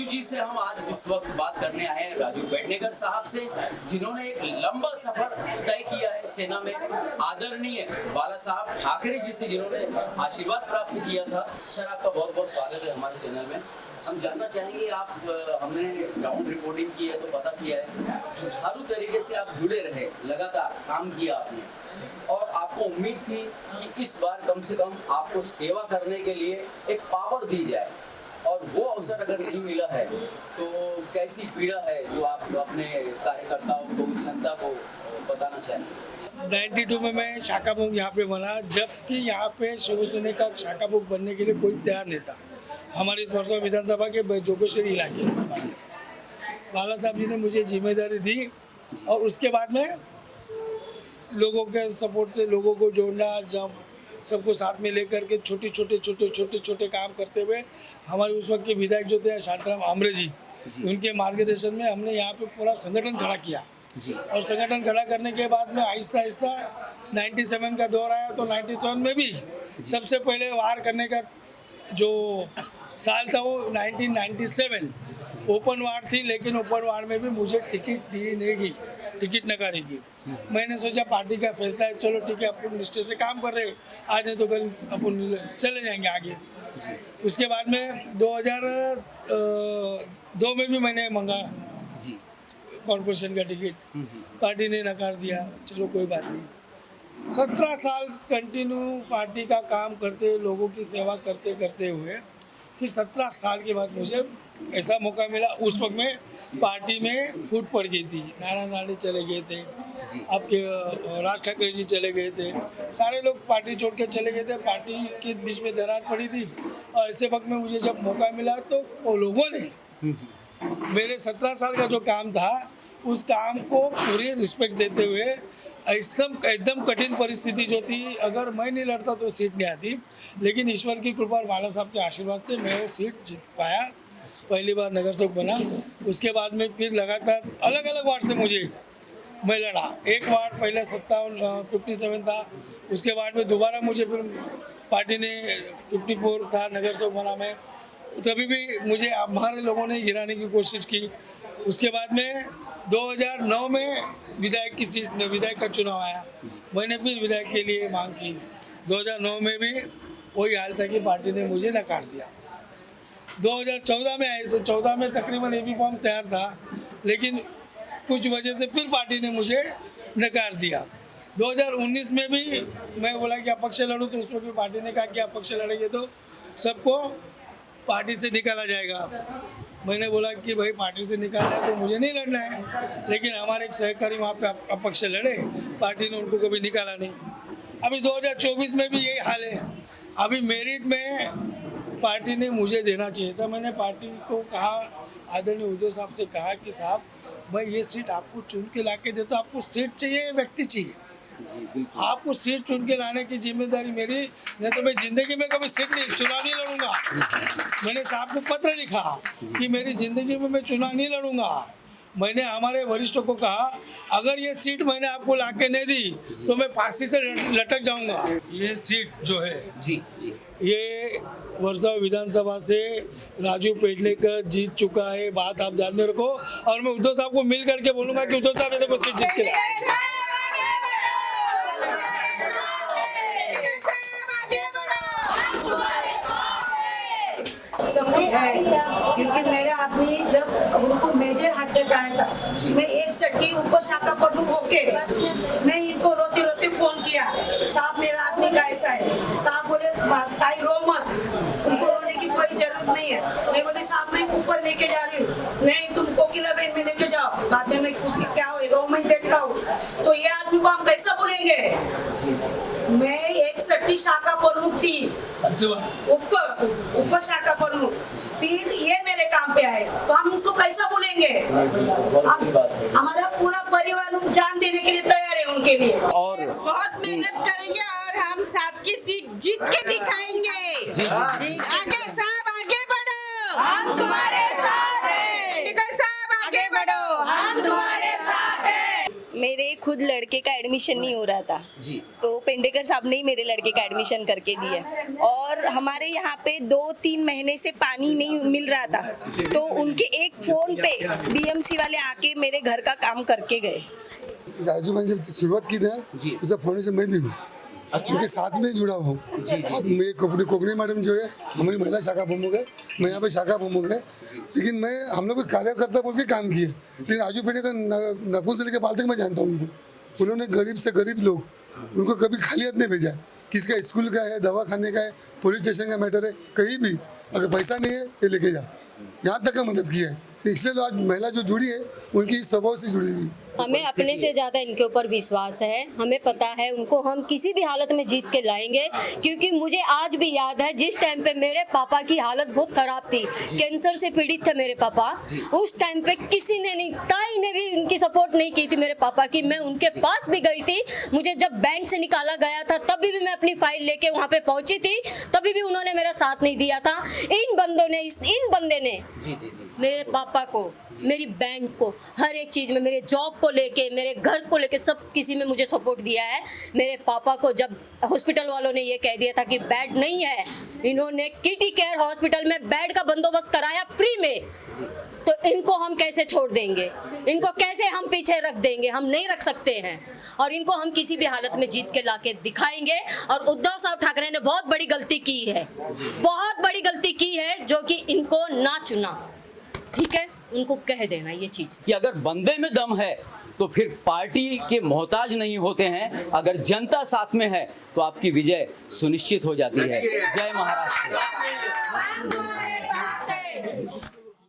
राजू जी से हम आज इस वक्त बात करने आए हैं, राजू पेडनेकर साहब से, जिन्होंने एक लंबा सफर तय किया है सेना में। आदरणीय बाला साहब ठाकरे जी से जिन्होंने आशीर्वाद प्राप्त किया था। सर, आपका बहुत बहुत स्वागत है हमारे चैनल में। हम जानना चाहेंगे, आप हमने ग्राउंड रिपोर्टिंग की है तो पता किया है, जुझारू तरीके से आप जुड़े रहे, लगातार काम किया आपने, और आपको उम्मीद थी कि इस बार कम से कम आपको सेवा करने के लिए एक पावर दी जाए, और वो अवसर अगर नहीं मिला है तो कैसी पीड़ा है जो आप अपने कार्यकर्ताओं को, जनता को बताना चाहेंगे। 92 में मैं शाखा प्रमुख यहाँ पे बना, जबकि यहाँ पे शिवसेना का शाखा प्रमुख बनने के लिए कोई तैयार नहीं था। हमारी सरसों विधानसभा के जोगेश्वरी इलाके में बाला साहब जी ने मुझे जिम्मेदारी दी, और उसके बाद में लोगों के सपोर्ट से लोगों को जोड़ना, जब सबको साथ में लेकर के छोटे काम करते हुए, हमारे उस वक्त के विधायक जो थे शांताराम आमरे जी, उनके मार्गदर्शन में हमने यहाँ पे पूरा संगठन खड़ा किया। और संगठन खड़ा करने के बाद में आहिस्ता आहिस्ता 97 का दौर आया, तो 97 में भी सबसे पहले वार करने का जो साल था वो 1997 ओपन वार थी, लेकिन ओपन वार में भी मुझे टिकट दी नहीं गई, टिकट नकारी गई। मैंने सोचा पार्टी का फैसला है, चलो ठीक है, अपन निष्ठे से काम कर रहे, आज नहीं तो कल अपन चले जाएंगे आगे। उसके बाद में 2002 में भी मैंने मांगा कॉर्पोरेशन का टिकट, पार्टी ने नकार दिया। चलो कोई बात नहीं। 17 साल कंटिन्यू पार्टी का काम करते, लोगों की सेवा करते करते हुए फिर 17 साल के बाद मुझे ऐसा मौका मिला। उस वक्त में पार्टी में फूट पड़ गई थी, नारायण राणे चले गए थे, आपके राज ठाकरे जी चले गए थे, सारे लोग पार्टी छोड़ के चले गए थे, पार्टी के बीच में दरार पड़ी थी। और ऐसे वक्त में मुझे जब मौका मिला तो वो लोगों ने मेरे 17 साल का जो काम था उस काम को पूरी रिस्पेक्ट देते हुए, एकदम कठिन परिस्थिति जो थी, अगर मैं नहीं लड़ता तो सीट नहीं आती, लेकिन ईश्वर की कृपा और बाला साहब के आशीर्वाद से मैं वो सीट जीत पाया। पहली बार नगर सेवक बना। उसके बाद में फिर लगातार अलग अलग वार्ड से मैं लड़ा। एक वार्ड पहले 57 था, उसके बाद में दोबारा मुझे फिर पार्टी ने 54 था, नगर सेवक बना मैं, तभी भी मुझे हमारे लोगों ने गिराने की कोशिश की। उसके बाद में 2009 में विधायक का चुनाव आया, मैंने फिर विधायक के लिए मांग की। 2009 में भी वही हाल था कि पार्टी ने मुझे नकार दिया। 2014 में आए तो 14 में तकरीबन एबी फॉर्म तैयार था, लेकिन कुछ वजह से फिर पार्टी ने मुझे नकार दिया। 2019 में भी मैं बोला कि अपक्ष लड़ूँ, तो उसमें भी पार्टी ने कहा कि अपक्ष लड़ेंगे तो सबको पार्टी से निकाला जाएगा। मैंने बोला कि भाई पार्टी से निकालना है तो मुझे नहीं लड़ना है, लेकिन हमारे एक सहकारी वहाँ पे अपक्ष लड़े, पार्टी ने उनको कभी निकाला नहीं। अभी 2024 में भी यही हाल है। अभी मेरिट में पार्टी ने मुझे देना चाहिए था। मैंने पार्टी को कहा, आदरणीय उद्धव साहब से कहा कि साहब मैं ये सीट आपको चुन के ला के देता, आपको सीट चाहिए, व्यक्ति चाहिए, आपको सीट चुन के लाने की जिम्मेदारी मेरी, नहीं तो मैं जिंदगी में कभी सीट नहीं, चुनाव नहीं लड़ूंगा। मैंने साहब को पत्र लिखा कि मेरी जिंदगी में मैं चुनाव नहीं लड़ूंगा। मैंने हमारे वरिष्ठों को कहा, अगर ये सीट मैंने आपको लाके नहीं दी तो मैं फांसी से लटक जाऊंगा। ये सीट जो है ये वर्षा विधानसभा से राजू पेडनेकर जीत चुका है, बात आप ध्यान में रखो। और मैं उद्धव साहब को मिल करके बोलूंगा कि उद्धव साहब ये देखो सीट जीत के लाए। सब कुछ है, क्योंकि मेरा आदमी जब उनको मेजर हार्ट अटैक आया था, मैं 1 ऊपर शाखा प्रमुख होके मैं इनको रोते रोते फोन किया, साहब मेरा आदमी कैसा है। साहब बोले ताई रो मत, तुमको रोने की कोई जरूरत नहीं है। मैं बोली साहब मैं ऊपर लेके जा रही हूँ। नहीं, तुम कोकिला बहन में लेके जाओ, बाद में मैं कुछ क्या होगा मैं देखता हूँ। तो ये आदमी को हम कैसा बोलेंगे। मैं 61 शाखा प्रमुख थी, ऊपर शाखा प्रमुख, फिर ये मेरे काम पे आए, तो हम इसको कैसा बोलेंगे। हमारा पूरा परिवार जान देने के लिए तैयार है उनके लिए, और बहुत मेहनत करेंगे और हम सबकी सीट जीत के दिखाएंगे। आगे साहब आगे बढ़ो, हम तुम्हारे साथ हैं। साहब आगे बढ़ो, हम तुम्हारे साथ हैं। मेरे खुद लड़के का एडमिशन नहीं हो रहा था जी तो पेंडेकर साहब ने ही मेरे लड़के का एडमिशन करके दिया। और हमारे यहाँ पे 2-3 महीने से पानी नहीं मिल रहा था तो उनके एक फोन पे बीएमसी वाले आके मेरे घर का काम करके गए। राजू मैंने जब शुरुआत की ना जी। उस फाउंडेशन मैं भी हूँ, उनके साथ में जुड़ा हुआ हूँ। अब मैं कोकनी मैडम जो है हमारी महिला शाखा प्रमुख है, मैं यहाँ पे शाखा प्रमुख है, लेकिन मैं हम लोग कार्यकर्ता बोल के काम किए। लेकिन राजू पेंडेकर नकुल से लेकर पाल तक मैं जानता हूँ उनको। उन्होंने गरीब से गरीब लोग, उनको कभी खाली हाथ नहीं भेजा। किसका स्कूल का है, दवा खाने का है, पुलिस स्टेशन का मैटर है, कहीं भी अगर पैसा नहीं है ये लेके जा, यहाँ तक का मदद किया है। इसलिए तो आज महिला जो जुड़ी है उनकी इस स्वभाव से जुड़ी हुई। हमें अपने से ज़्यादा इनके ऊपर विश्वास है। हमें पता है उनको हम किसी भी हालत में जीत के लाएंगे, क्योंकि मुझे आज भी याद है जिस टाइम पे मेरे पापा की हालत बहुत खराब थी, कैंसर से पीड़ित थे मेरे पापा। उस टाइम पे किसी ने नहीं, ताई ने भी उनकी सपोर्ट नहीं की थी मेरे पापा की। मैं उनके पास भी गई थी, मुझे जब बैंक से निकाला गया था तभी भी मैं अपनी फाइल लेके वहाँ पे पहुंची थी, तभी भी उन्होंने मेरा साथ नहीं दिया था। इन बंदे ने मेरे पापा को, मेरी बैंक को, हर एक चीज़ में, मेरे जॉब को लेके, मेरे घर को लेके, सब किसी में मुझे सपोर्ट दिया है। मेरे पापा को जब हॉस्पिटल वालों ने ये कह दिया था कि बेड नहीं है, इन्होंने किटी केयर हॉस्पिटल में बेड का बंदोबस्त कराया फ्री में। तो इनको हम कैसे छोड़ देंगे, इनको कैसे हम पीछे रख देंगे? हम नहीं रख सकते हैं और इनको हम किसी भी हालत में जीत के लाके दिखाएंगे। और उद्धव साहब ठाकरे ने बहुत बड़ी गलती की है, बहुत बड़ी गलती की है, जो कि इनको ना चुना। ठीक है, उनको कह देना ये चीज कि अगर बंदे में दम है तो फिर पार्टी के मोहताज नहीं होते हैं। अगर जनता साथ में है तो आपकी विजय सुनिश्चित हो जाती है। जय महाराष्ट्र।